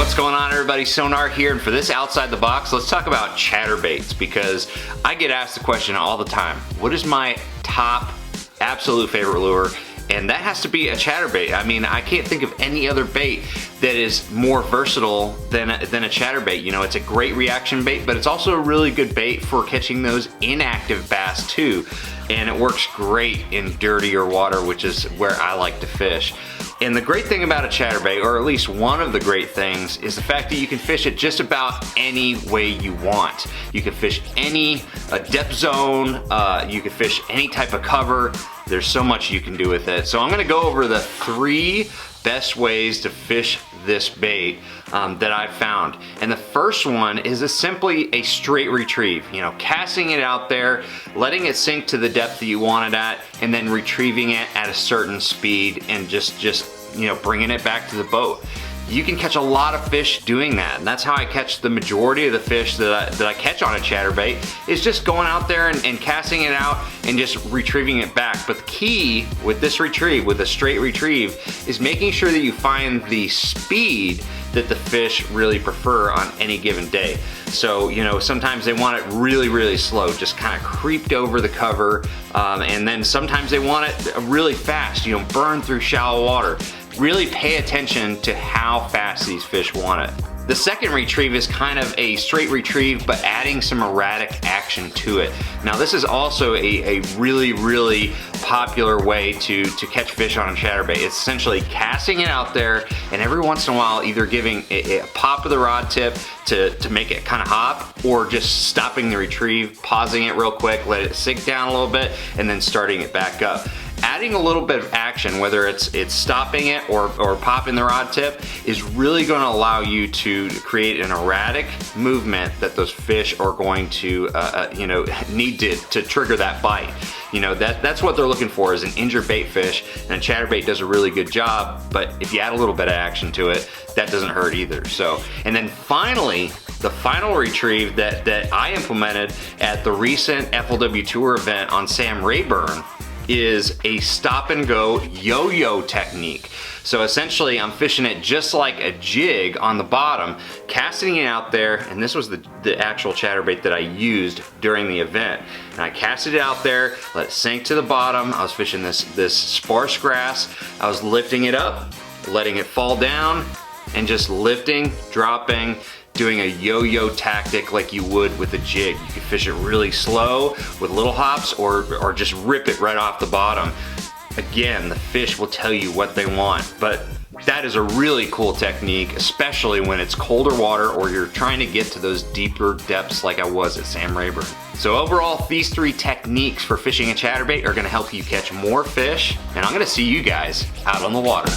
What's going on, everybody? Sonar here, and for this Outside the Box, let's talk about chatterbaits, because I get asked the question all the time, what is my top absolute favorite lure? And that has to be a chatterbait. I mean, I can't think of any other bait that is more versatile than a chatterbait. You know, it's a great reaction bait, but it's also a really good bait for catching those inactive bass too. And it works great in dirtier water, which is where I like to fish. And the great thing about a chatterbait, or at least one of the great things, is the fact that you can fish it just about any way you want. You can fish any depth zone, you can fish any type of cover. There's so much you can do with it. So I'm gonna go over the 3 best ways to fish this bait that I've found. And the first one is simply a straight retrieve. You know, casting it out there, letting it sink to the depth that you want it at, and then retrieving it at a certain speed and just you know, bringing it back to the boat. You can catch a lot of fish doing that, and that's how I catch the majority of the fish that I catch on a chatterbait, is just going out there and casting it out and just retrieving it back. But the key with this retrieve, with a straight retrieve, is making sure that you find the speed that the fish really prefer on any given day. So, you know, sometimes they want it really, really slow, just kind of creeped over the cover, and then sometimes they want it really fast, you know, burn through shallow water. Really pay attention to how fast these fish want it. The second retrieve is kind of a straight retrieve, but adding some erratic action to it. Now, this is also a really, really popular way to catch fish on a chatterbait. It's essentially casting it out there, and every once in a while either giving a pop of the rod tip to make it kind of hop, or just stopping the retrieve, pausing it real quick, let it sink down a little bit, and then starting it back up. Adding a little bit of action, whether it's stopping it or popping the rod tip, is really going to allow you to create an erratic movement that those fish are going to you know, need to trigger that bite. You know, that's what they're looking for, is an injured bait fish, and a chatterbait does a really good job, but if you add a little bit of action to it, that doesn't hurt either. So, and then finally, the final retrieve that I implemented at the recent FLW Tour event on Sam Rayburn is a stop and go yo-yo technique. So essentially I'm fishing it just like a jig on the bottom, casting it out there, and this was the actual chatterbait that I used during the event. And I casted it out there, let it sink to the bottom. I was fishing this sparse grass. I was lifting it up, letting it fall down, and just lifting, dropping, doing a yo-yo tactic like you would with a jig. You can fish it really slow with little hops, or just rip it right off the bottom. Again, the fish will tell you what they want, but that is a really cool technique, especially when it's colder water or you're trying to get to those deeper depths like I was at Sam Rayburn. So overall, these 3 techniques for fishing a chatterbait are gonna help you catch more fish, and I'm gonna see you guys out on the water.